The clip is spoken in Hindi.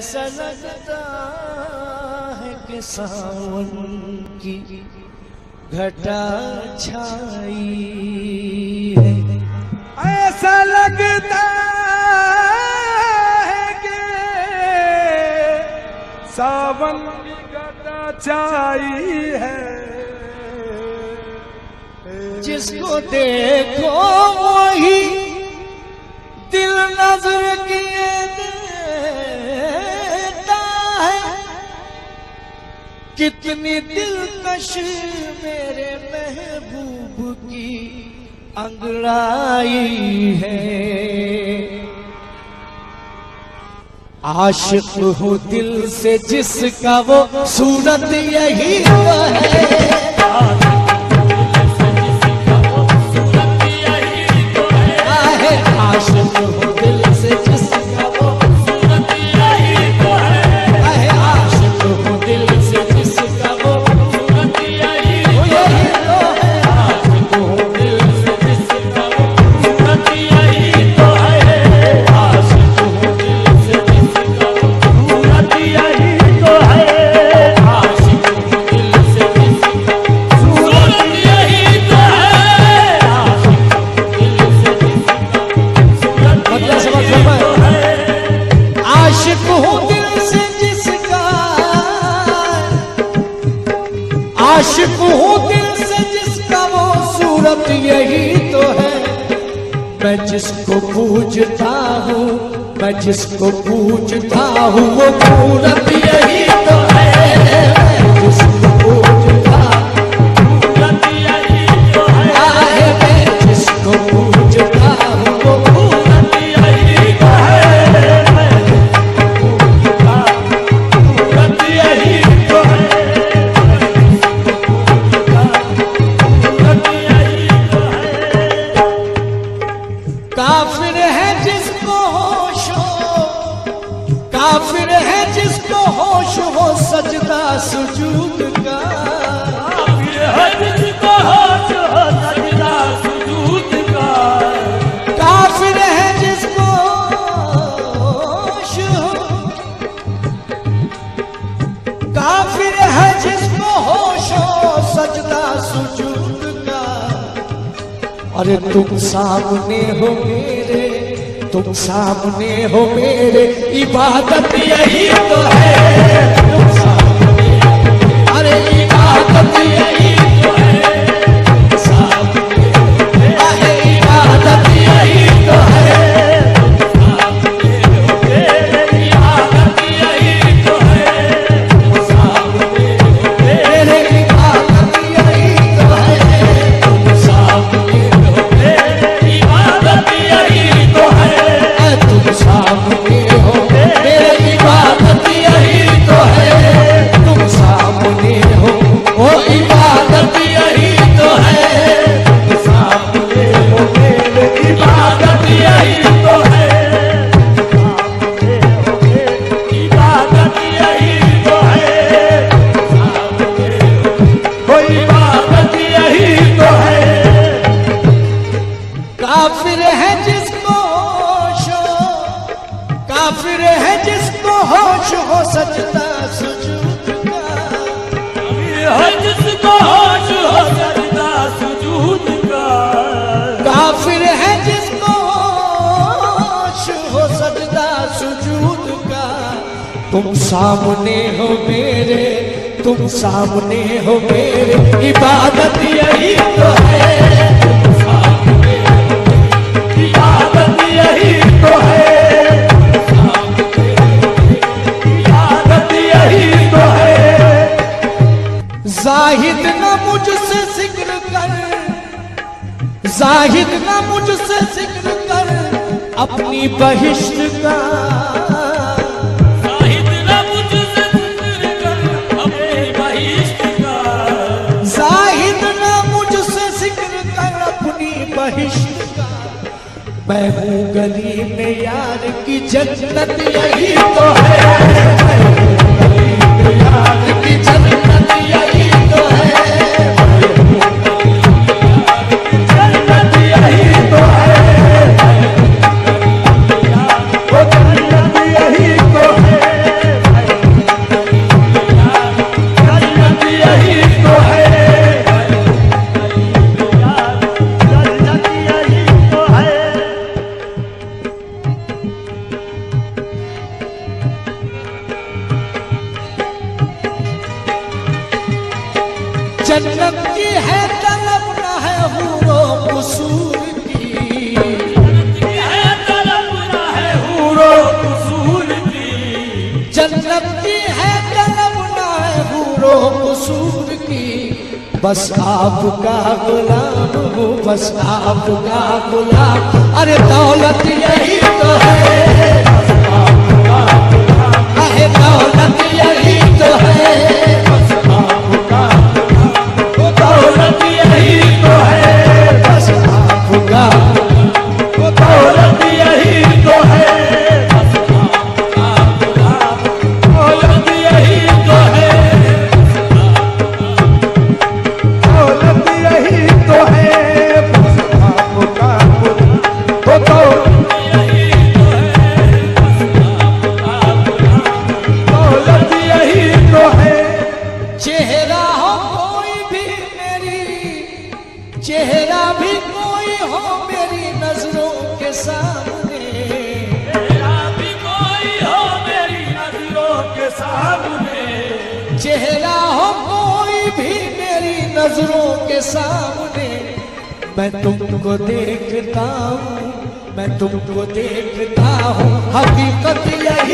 ऐसा लगता है कि सावन की घटा छाई है। ऐसा लगता है कि सावन की घटा छाई है। जिसको देखो वही दिल नजर किए देता है। कितनी दिलकश मेरे महबूब की अंगड़ाई है। आशिक हूँ दिल से जिसका वो सूरत यही तो है। आशिक हूँ दिल से जिसका वो सूरत यही तो है। आशिक हूँ दिल से जिसका वो सूरत यही तो है। आशिक हूँ दिल से जिसका वो सूरत यही तो है। आशिक हूँ दिल से जिसका वो सूरत यही तो है। आशिक हूँ दिल से जिसका सूरत यही तो है। आशिक हूँ दिल से जिसका, आशिक हूँ दिल से जिसका वो सूरत यही तो है। मैं जिसको पूजता हूँ, मैं जिसको पूजता हूँ वो सूरत यही तो है। मैं जिसको पूजता सूरत यही तो है। मैं जिसको पूजता हूँ वो सूरत यही तो है। काफिर है जिसको होश हो, काफिर है जिसको होश हो सजदा सुजूद का। काफिर है जिसको होश हो सजदा सुजूद का। काफिर है जिसको होश हो, काफिर है जिसको होश हो सजदा सुजूद का। अरे तुम सामने हो मेरे, तुम सामने हो मेरे, इबादत यही तो है। तुम सामने, अरे इबादत यही तो है। तुम सामने, अरे इबादत यही तो है। तुम सामने हो मेरे, इबादत यही तो है। तुम सामने हो मेरे, इबादत यही तो है। तुम सामने तुम सामने हो मेरे, इबादत यही तो है। तुम सामने हो वो इबादत यही तो है। तुम सामने हो मेरे, इबादत यही तो है। सामने हो मेरे, इबादत यही तो है। सामने हो इबादत यही तो है। काफिर है जिसको होश हो, काफिर है जिसको होश हो सजदा सुजूद का। काफिर है जिसको होश हो सजदा सुजूद का। काफिर है जिसको होश हो सजदा सुजूद का। तुम सामने हो मेरे, तुम सामने हो मेरे, इबादत यही तो है। तुम सामने हो मेरे, इबादत यही तो है। जाहिद न मुझसे जिक्र कर, जाहिद न मुझसे जिक्र कर अपनी बहिश्त का। जाहिद न मुझसे जिक्र कर अपनी बहिश्त का। जाहिद न मुझसे जिक्र कर अपनी बहिश्त का। मैं हूँ गली में यार की जन्नत यही तो है। मैं हूँ गली में यार की जन्नत यही तो है। जन्नत यही तो है। जन्नत यही तो है। जन्नत की है तलब न है हूरो कसूर की, है तलब न है हूरो कसूर की, जन्नत की है तलब न है हूरो कसूर की। बस आपका गुलाम हूँ, बस आपका गुलाम, अरे दौलत यही तो है, अरे दौलत यही तो है, दौलत यही तो है, बस आपका दौलत यही तो है, दौलत यही तो है, दौलत यही तो है, बस आपका दौलत यही तो है। चेहरा हो कोई भी मेरी, चेहरा भी कोई हो मेरी नजरों के सामने, तेरा भी कोई हो मेरी नजरों के सामने, चेहरा हो कोई भी मेरी नजरों के सामने। मैं तुमको देखता हूँ, मैं तुमको देखता हूँ, हकीकत यही